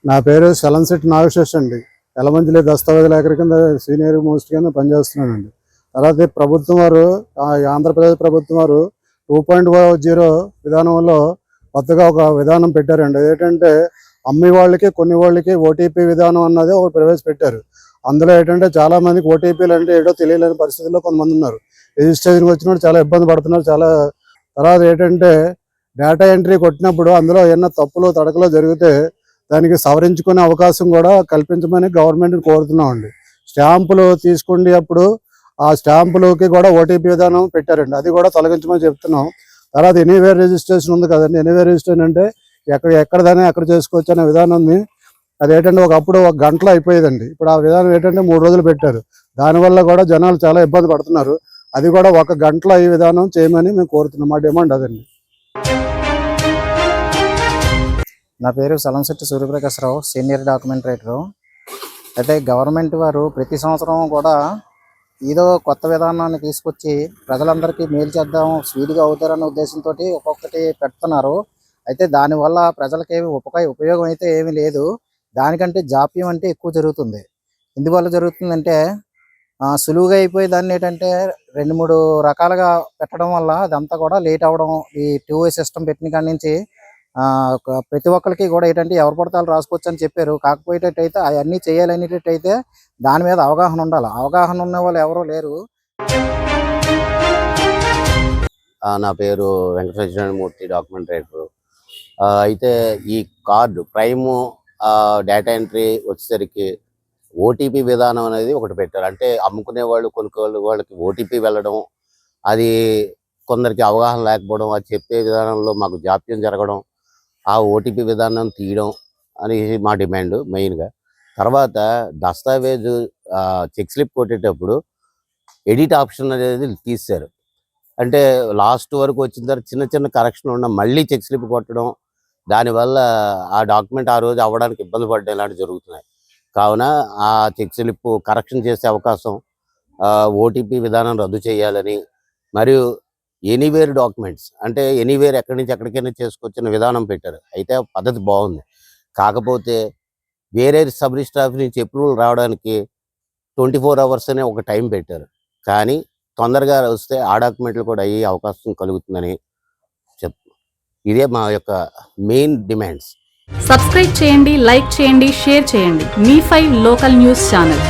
నా పేరు సలంశెట్టి నాగశేష్ అండి. ఎలమంచిలి దస్తావేజ్ లేఖరి కింద సీనియర్ మోస్ట్ కింద పనిచేస్తున్నానండి. తర్వాత ప్రభుత్వం వారు ఆంధ్రప్రదేశ్ ప్రభుత్వం వారు 2.0 విధానంలో కొత్తగా ఒక విధానం పెట్టారండి. ఏంటంటే అమ్మి వాళ్ళకి కొన్ని వాళ్ళకి ఓటీపీ విధానం అన్నది ఒకటి ప్రవేశపెట్టారు. అందులో ఏంటంటే చాలా మందికి ఓటీపీలు అంటే ఏటో తెలియలేని పరిస్థితుల్లో కొంతమంది ఉన్నారు. రిజిస్ట్రేషన్కి వచ్చినప్పుడు చాలా ఇబ్బంది పడుతున్నారు. తర్వాత ఏంటంటే డేటా ఎంట్రీ కొట్టినప్పుడు అందులో ఏమన్నా తప్పులు తడకలు జరిగితే దానికి సవరించుకునే అవకాశం కూడా కల్పించమని గవర్నమెంట్ని కోరుతున్నామండి. స్టాంపులు తీసుకోండి, అప్పుడు ఆ స్టాంపులకి కూడా ఓటీపీ విధానం పెట్టారండి, అది కూడా తొలగించమని చెప్తున్నాం. తర్వాత ఎనీవేర్ రిజిస్ట్రేషన్ ఉంది కదండి, ఎనీవేర్ రిజిస్ట్రేషన్ అంటే ఎక్కడదానే అక్కడ చేసుకోవచ్చు అనే విధానం ఉంది. అదేంటంటే ఒకప్పుడు 1 గంటలో అయిపోయేదండి. ఇప్పుడు ఆ విధానం ఏంటంటే 3 రోజులు పెట్టారు. దానివల్ల కూడా జనాలు చాలా ఇబ్బంది పడుతున్నారు. అది కూడా 1 గంటలో ఈ విధానం చేయమని మేము కోరుతున్నాం. మా డిమాండ్ అదండి. నా పేరు సలంశెట్టి సూర్యప్రకాశ్రావు, సీనియర్ డాక్యుమెంట్ రైటరు. అయితే గవర్నమెంట్ వారు ప్రతి సంవత్సరం కూడా ఏదో కొత్త విధానాన్ని తీసుకొచ్చి ప్రజలందరికీ మేలు చేద్దాం, స్పీడ్గా అవుతారన్న ఉద్దేశంతో ఒక్కొక్కటి పెడుతున్నారు. అయితే దానివల్ల ప్రజలకి ఉపయోగం అయితే ఏమీ లేదు. దానికంటే జాప్యం అంటే ఎక్కువ జరుగుతుంది. ఎందువల్ల జరుగుతుందంటే సులువుగా అయిపోయి దాన్ని ఏంటంటే 2-3 రకాలుగా పెట్టడం వల్ల అదంతా కూడా లేట్ అవ్వడం. ఈ 2-way సిస్టమ్ పెట్టిన కాడి నుంచి ప్రతి ఒక్కరికి కూడా ఏంటంటే ఎవరు పడతాలు రాసుకోవచ్చు అని చెప్పారు. కాకపోయేటట్టయితే అవన్నీ చేయాలనేటట్టయితే దాని మీద అవగాహన ఉండాలి. అవగాహన ఉన్న వాళ్ళు ఎవరూ లేరు. నా పేరు వెంకటేశ్వరమూర్తి, డాక్యుమెంట్ రైటరు. అయితే ఈ కార్డు ప్రైము డేటా ఎంట్రీ వచ్చేసరికి ఓటీపీ విధానం అనేది ఒకటి పెట్టారు. అంటే అమ్ముకునే వాళ్ళు కొనుక్కోవాలి వాళ్ళకి ఓటీపీ వెళ్ళడం, అది కొందరికి అవగాహన లేకపోవడం, అది చెప్పే విధానంలో మాకు జాప్యం జరగడం, ఆ ఓటీపీ విధానం తీయడం అని మా డిమాండ్ మెయిన్గా. తర్వాత దస్తావేజు చెక్ స్లిప్ కొట్టేటప్పుడు ఎడిట్ ఆప్షన్ అనేది తీశారు. అంటే లాస్ట్ వరకు వచ్చిన తర్వాత చిన్న చిన్న కరెక్షన్ ఉన్న మళ్ళీ చెక్ స్లిప్ కొట్టడం, దానివల్ల ఆ డాక్యుమెంట్ ఆ రోజు అవ్వడానికి ఇబ్బంది పడడం ఇలాంటివి జరుగుతున్నాయి. కావున ఆ చెక్ స్లిప్ కరెక్షన్ చేసే అవకాశం, ఓటీపీ విధానం రద్దు చేయాలని, మరియు ఎనీవేర్ డాక్యుమెంట్స్ అంటే ఎనీవేర్ ఎక్కడి నుంచి ఎక్కడికైనా చేసుకొచ్చిన విధానం పెట్టారు. అయితే పద్ధతి బాగుంది. కాకపోతే వేరే సబ్ రిజిస్టర్ ఆఫీస్ నుంచి అప్రూవల్ రావడానికి 24 hours అనే ఒక టైం పెట్టారు. కానీ తొందరగా వస్తే ఆ డాక్యుమెంట్లు కూడా అయ్యే అవకాశం కలుగుతుందని ఇదే మా యొక్క మెయిన్ డిమాండ్స్. సబ్స్క్రైబ్ చేయండి, లైక్ చేయండి, షేర్ చేయండి. మీ5 లోకల్ న్యూస్ ఛానల్.